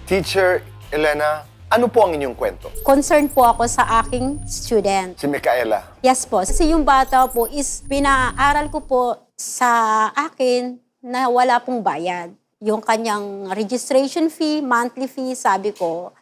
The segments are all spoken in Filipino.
Teacher Elena, ano po ang inyong kwento? Concerned po ako sa aking student. Si Micaela. Yes po. Kasi yung bata po is pinaaral ko po sa akin na wala pong bayad. Yung kanyang registration fee, monthly fee, sabi ko,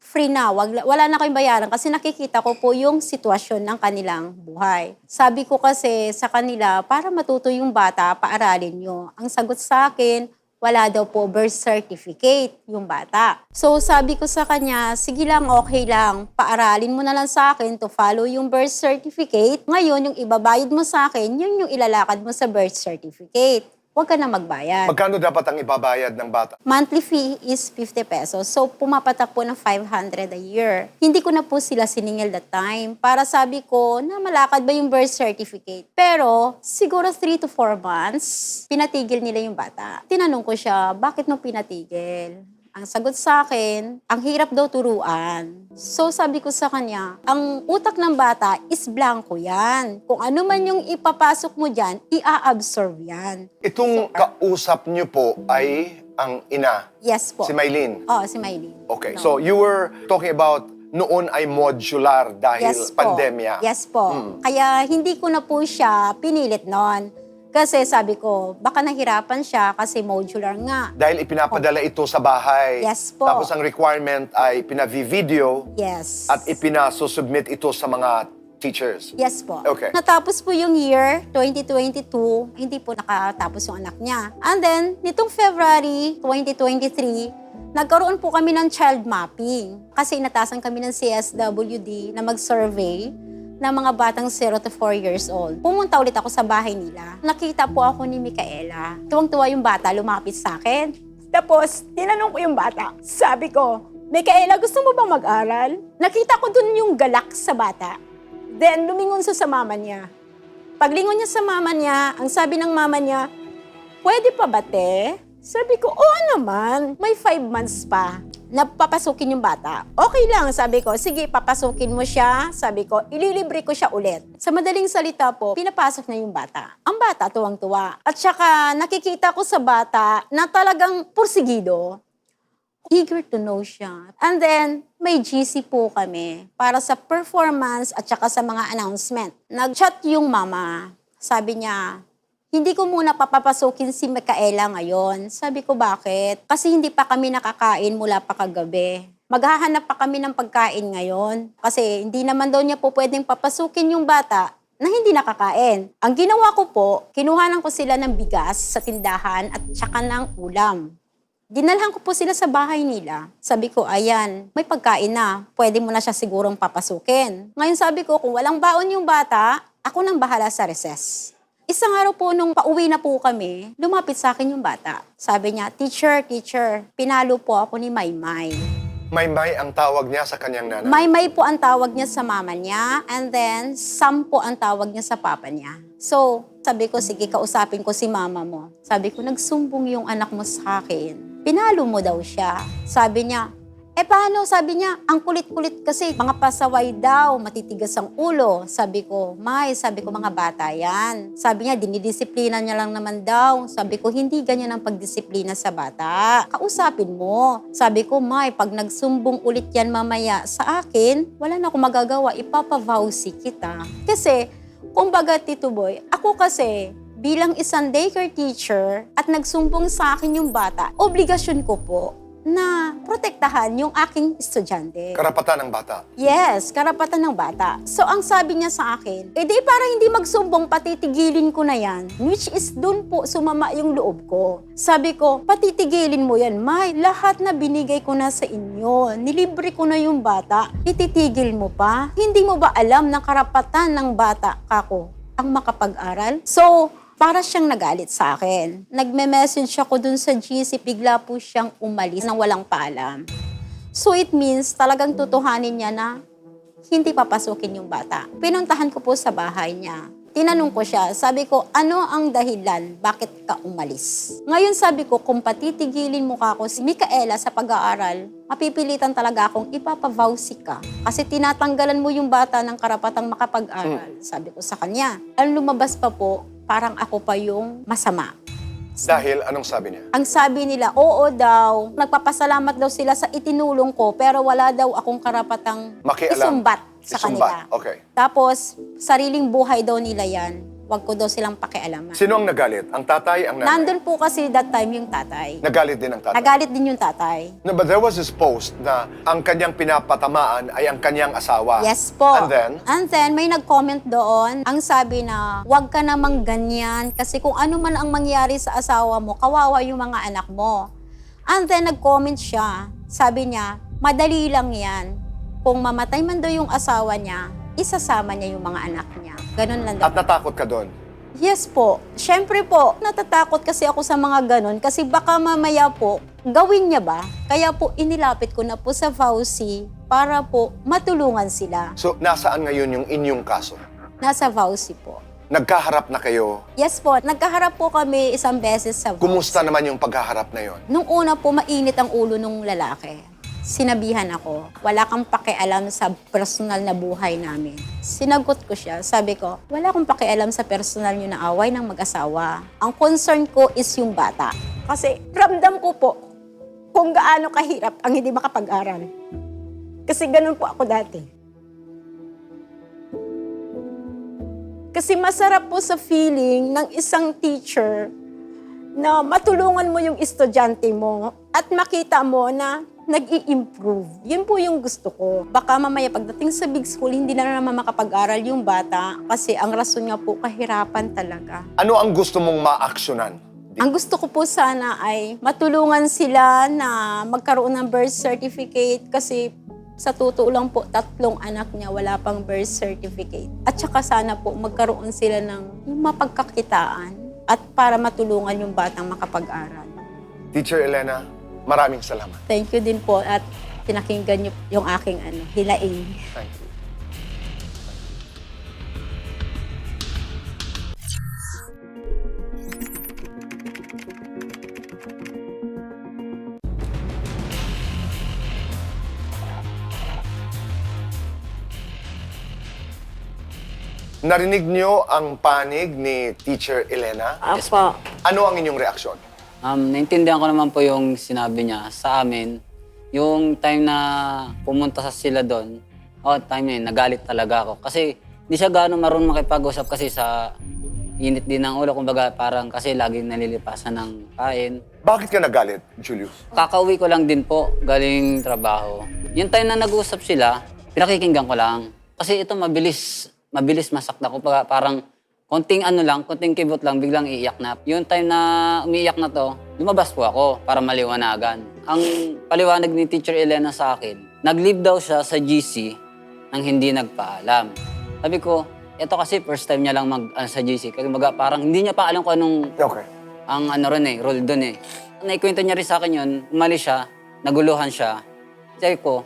free na, wala na kayong bayaran kasi nakikita ko po yung sitwasyon ng kanilang buhay. Sabi ko kasi sa kanila, para matuto yung bata, paaralin nyo. Ang sagot sa akin, wala daw po birth certificate yung bata. So sabi ko sa kanya, sige lang, okay lang, paaralin mo na lang sa akin to follow yung birth certificate. Ngayon, yung ibabayad mo sa akin, yun yung ilalakad mo sa birth certificate. Huwag ka na magbayad. Magkano dapat ang ibabayad ng bata? Monthly fee is 50 pesos. So, pumapatak po ng 500 a year. Hindi ko na po sila siningil that time. Para sabi ko, na malakad ba yung birth certificate? Pero, siguro 3 to 4 months, pinatigil nila yung bata. Tinanong ko siya, bakit mo pinatigil? Ang sagot sa akin, ang hirap daw turuan. So sabi ko sa kanya, ang utak ng bata is blanco yan. Kung ano man yung ipapasok mo dyan, i-absorb yan. Itong kausap niyo po ay ang ina, Yes po. si Maylene. Oo, si Maylene. Okay, No. so you were talking about noon ay modular dahil Yes po. pandemya. Yes po. Kaya hindi ko na po siya pinilit noon. Kasi sabi ko, baka nahirapan siya kasi modular nga. Dahil ipinapadala ito sa bahay. Yes po. Tapos ang requirement ay pinavi-video Yes. at ipinasusubmit ito sa mga teachers. Yes po. Okay. Natapos po yung year 2022, hindi po nakatapos yung anak niya. And then, nitong February 2023, nagkaroon po kami ng child mapping. Kasi inatasan kami ng CSWD na mag-survey ng mga batang 0 to 4 years old. Pumunta ulit ako sa bahay nila. Nakita po ako ni Micaela. Tuwang-tuwa yung bata, lumapit sa akin. Tapos, tinanong ko yung bata. Sabi ko, Micaela, gusto mo bang mag-aral? Nakita ko dun yung galak sa bata. Then, lumingon siya sa mama niya. Paglingon niya sa mama niya, ang sabi ng mama niya, pwede pa ba, te? Sabi ko, oo naman, may 5 months pa. Napapasukin yung bata. Okay lang, sabi ko, sige, papasukin mo siya. Sabi ko, ililibre ko siya ulit. Sa madaling salita po, pinapasok na yung bata. Ang bata, tuwang-tuwa. At saka, nakikita ko sa bata na talagang pursigido. Eager to know siya. And then, may GC po kami para sa performance at saka sa mga announcement. Nag-chat yung mama. Sabi niya, hindi ko muna papapasukin si Micaela ngayon. Sabi ko, bakit? Kasi hindi pa kami nakakain mula pa kagabi. Maghahanap pa kami ng pagkain ngayon. Kasi hindi naman daw niya po pwedeng papasukin yung bata na hindi nakakain. Ang ginawa ko po, kinuhanan ko sila ng bigas sa tindahan at saka ng ulam. Dinalhan ko po sila sa bahay nila. Sabi ko, ayan, may pagkain na. Pwede mo na siya sigurong papasukin. Ngayon sabi ko, kung walang baon yung bata, ako nang bahala sa recess. Isang araw po nung pauwi na po kami, lumapit sa akin yung bata. Sabi niya, teacher, pinalo po ako ni Maymay. Maymay ang tawag niya sa kanyang nanay. Maymay po ang tawag niya sa mama niya, and then Sam po ang tawag niya sa papa niya. So, sabi ko, sige, kausapin ko si mama mo. Sabi ko, nagsumbong yung anak mo sa akin. Pinalo mo daw siya. Sabi niya, paano? Sabi niya, ang kulit-kulit kasi, mga pasaway daw, matitigas ang ulo. Sabi ko, May, sabi ko, mga bata yan. Sabi niya, dinidisiplina niya lang naman daw. Sabi ko, hindi ganyan ang pagdisiplina sa bata. Kausapin mo. Sabi ko, May, pag nagsumbong ulit yan mamaya sa akin, wala na akong magagawa, ipapavowsy kita. Kasi, kumbaga, Tito Boy, ako kasi, bilang isang daycare teacher at nagsumbong sa akin yung bata, obligasyon ko po na protektahan yung aking estudyante. Karapatan ng bata. Yes, karapatan ng bata. So, ang sabi niya sa akin, di para hindi magsumbong, patitigilin ko na yan. Which is dun po sumama yung loob ko. Sabi ko, patitigilin mo yan, May. Lahat na binigay ko na sa inyo. Nilibre ko na yung bata. Ititigil mo pa? Hindi mo ba alam ng karapatan ng bata, kako, ang makapag-aral? So, para siyang nagalit sa akin. Nagme-message ako dun sa GC, bigla po siyang umalis nang walang paalam. So it means talagang tutuhanin niya na hindi papasukin yung bata. Pinuntahan ko po sa bahay niya. Tinanong ko siya, sabi ko, ano ang dahilan? Bakit ka umalis? Ngayon sabi ko, kung patitigilin mo ka ako si Micaela sa pag-aaral, mapipilitan talaga akong ipapavowsy ka. Kasi tinatanggalan mo yung bata ng karapatang makapag-aral. Sabi ko sa kanya. Ang lumabas pa po, parang ako pa yung masama. Dahil, anong sabi niya? Ang sabi nila, oo daw, nagpapasalamat daw sila sa itinulong ko, pero wala daw akong karapatang Makialam. isumbat sa Isumbat, kanila. okay. Tapos, sariling buhay daw nila yan. Huwag ko daw silang pakialaman. Sino ang nagalit? Ang tatay, ang nanay? Nandun po kasi that time yung tatay. Nagalit din ang tatay? Nagalit din yung tatay. No, but there was this post na ang kanyang pinapatamaan ay ang kanyang asawa. Yes po. And then, may nag-comment doon. Ang sabi na, huwag ka namang ganyan kasi kung ano man ang mangyari sa asawa mo, kawawa yung mga anak mo. And then nag-comment siya. Sabi niya, madali lang yan. Kung mamatay man daw yung asawa niya, isasama niya yung mga anak niya. Ganun lang daw. at natakot ka doon? Yes po. Siyempre po, natatakot kasi ako sa mga ganun kasi baka mamaya po, gawin niya ba? Kaya po inilapit ko na po sa Vauci para po matulungan sila. So, nasaan ngayon yung inyong kaso? Nasa Vauci po. Nagkaharap na kayo. Yes po, nagkaharap po kami isang beses sa Vauci. Kumusta naman yung paghaharap na yon? Nung una po, mainit ang ulo nung lalaki. Sinabihan ako, wala kang pakialam sa personal na buhay namin. Sinagot ko siya, sabi ko, wala akong pakialam sa personal nyo na away ng mag-asawa. Ang concern ko is yung bata. Kasi ramdam ko po kung gaano kahirap ang hindi makapag-aral. Kasi ganun po ako dati. Kasi masarap po sa feeling ng isang teacher na matulungan mo yung estudyante mo at makita mo na nag-i-improve. Yun po yung gusto ko. Baka mamaya pagdating sa big school, hindi na naman makapag-aral yung bata kasi ang rason nga po, kahirapan talaga. Ano ang gusto mong maaksyonan? Ang gusto ko po sana ay matulungan sila na magkaroon ng birth certificate kasi sa totoo lang po, 3 anak niya wala pang birth certificate. At saka sana po magkaroon sila ng yung mapagkakitaan at para matulungan yung batang makapag-aral. Teacher Elena, maraming salamat. Thank you din po at pinakinggan niyo yung aking hilaing. Thank you. Narinig niyo ang panig ni Teacher Elena? Apo. Ano ang inyong reaksyon? Naintindihan ko naman po yung sinabi niya sa amin. Yung time na pumunta sa sila doon, time na yun, nagalit talaga ako. Kasi hindi siya gano'ng marunong makipag-usap kasi sa init din ng ulo. Kumbaga parang kasi laging nalilipasan ng kain. Bakit ka nagalit, Julius? Kakauwi ko lang din po, galing trabaho. Yung time na nag-uusap sila, pinakikinggan ko lang. Kasi ito mabilis masakta ko. Parang konting konting kibot lang, biglang iiyak na. Yung time na umiiyak na to, lumabas po ako para maliwanagan. Ang paliwanag ni Teacher Elena sa akin, nag-leave daw siya sa GC nang hindi nagpaalam. Sabi ko, ito kasi first time niya lang sa GC. Kasi parang hindi niya pa alam kung anong Okay. ang rule doon eh. Naikwento niya rin sa akin yun, umalis siya, naguluhan siya. Sabi ko,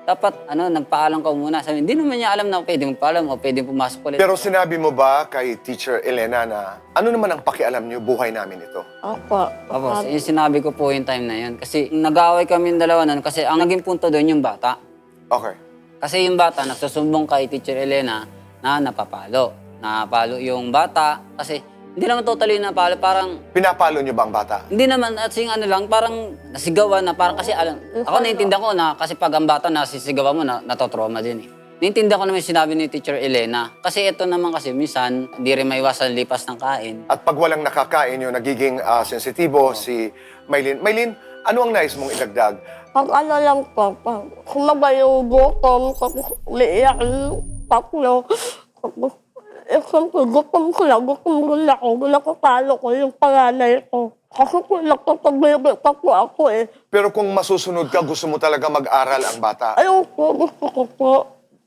dapat nagpaalam ka muna. Sabi, hindi naman niya alam na pwede magpaalam o pwede pumasok ulit. Pero sinabi mo ba kay Teacher Elena na ano naman ang pakialam niyo, buhay namin ito? Opo. Tapos, yung sinabi ko po yung time na yun. Kasi nag-aaway kami yung dalawa nun kasi ang naging punto doon yung bata. Okay. Kasi yung bata, nagsusumbong kay Teacher Elena na napapalo. Napalo yung bata kasi hindi naman totally napalo. Parang Pinapalo niyo ba ang bata? hindi naman, at sing parang nasigawan na, parang kasi ako naiintindihan ko na kasi pag ang bata nasisigawan mo, natotrauma din eh. Naiintindihan ko naman yung sinabi ni Teacher Elena. Kasi ito naman kasi minsan, hindi rin maiwasan lipas ng kain. At pag walang nakakain yung nagiging sensitibo si Maylin. Maylin, ano ang nais mong idagdag? Pag lang po, kumaga yung gutom, tapos umiiyak yung tatlo. Gutom ko lang ako, nakapalo ko yung panganay ko. Kasi po nagpapagbibi pa po ako eh. Pero kung masusunod ka, gusto mo talaga mag-aral ang bata. Ayun po, gusto ko po.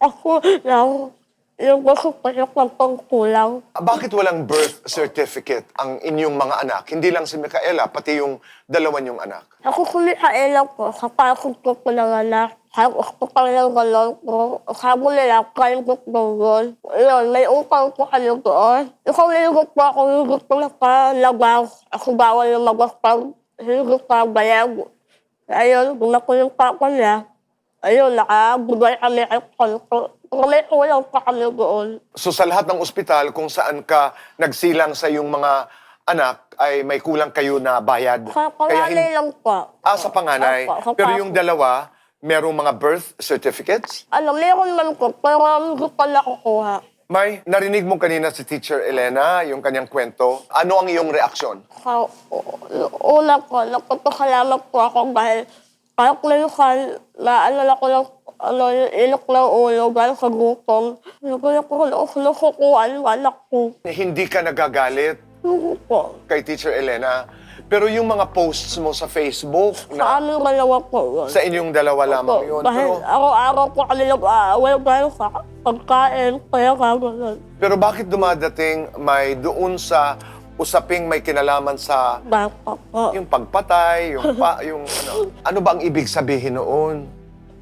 Ako lang, yung gusto ko yung pagpangkulang. Bakit walang birth certificate ang inyong mga anak? Hindi lang si Micaela, pati yung dalawa niyong anak. Ako kumikaela po, kapasok ko po ng anak. Tapos ko pa lang galon ko. Sabi nila, kain ko doon. Yun, may upang po kami doon. Ikaw higot po ako, higot ko na pa labas. Ako bawal yung labas pag higot pa bayag. Ayun, guna ko yung papa niya. Ayun, nakabugay kami ay konto. May ulang pa kami doon. So sa lahat ng ospital, kung saan ka nagsilang sa iyong mga anak ay may kulang kayo na bayad. Sa Kaya panganay lang po. sa panganay. Opo, sa Pero papa. yung dalawa, merong mga birth certificates? Meron man po, pero hindi pa nakukuha. May, narinig mo kanina si Teacher Elena, yung kanyang kwento. Ano ang iyong reaksyon? Sa una po, nagpapasalamat po ako dahil kahit minsan naalala ko ng ilok ng ulo dahil sa gutom. Nagulak ko na ako nakukuhaan ng anak ko. Hindi ka nagagalit Hindi po. kay Teacher Elena. Pero yung mga posts mo sa Facebook, Sa na, aming dalawa po yun. sa inyong dalawa lamang yun. Dahil Pero, araw-araw po kami nag-aaway dahil sa pagkain, kaya gano'n. pero bakit dumadating may doon sa usaping may kinalaman sa Bata po. yung pagpatay, yung ano ba ang ibig sabihin noon?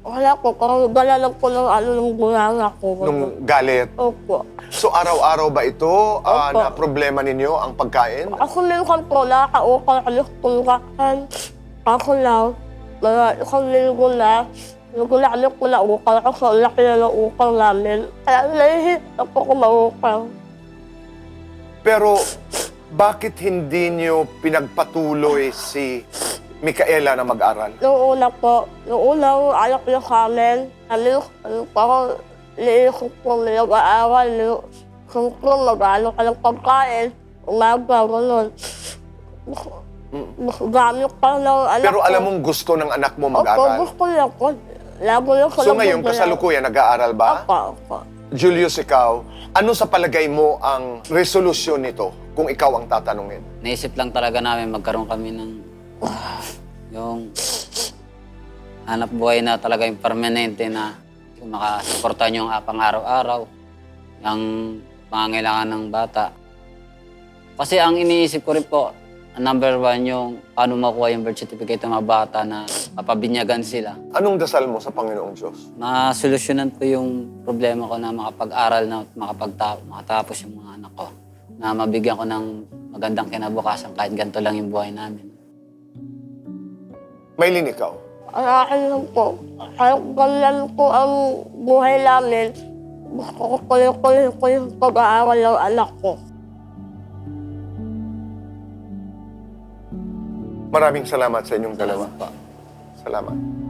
Wala po, parang gala lang po ng gulala ko. Nung galit. Opo. So araw-araw ba ito Opo. na problema ninyo ang pagkain? Ako minsan po, nakakaukal kami sa tulukan. Ako lang, mga isang linggo na kami po naukal kasi ang laki na ng ukal namin. Kaya nahihirap po ako maukal. Pero bakit hindi nyo pinagpatuloy si Micaela na mag-aral? Noong una po, noong una, anak niya sa amin, parang liisip po may nag-aaral, siyempre mag-ano ka ng pagkain, umaga, gano'n. Gamit pa ng anak Pero ko. alam mong gusto ng anak mo Opo, mag-aral? gusto niya po. Labo niya So ngayon, kasalukuyan, nag-aaral ba? Opo. Julius, ikaw, ano sa palagay mo ang resolusyon nito kung ikaw ang tatanungin? Naisip lang talaga namin magkaroon kami ng yung hanap buhay na talaga yung permanente na yung makasuportahan yung pang-araw-araw, yung pangangailangan ng bata. Kasi ang iniisip ko rin po, number one yung paano makuha yung birth certificate ng mga bata na mapabinyagan sila. Anong dasal mo sa Panginoong Diyos? Masolusyonan po yung problema ko na makapag-aral na at makatapos yung mga anak ko. Na mabigyan ko ng magandang kinabukasan kahit ganito lang yung buhay namin. Maylin, ikaw. Ang akin lang po, kahit ganyan po ang buhay namin, gusto ko kulit-kulit ko yung pag-aaral ng anak ko. Maraming salamat sa inyong dalawa. Salamat po. Salamat.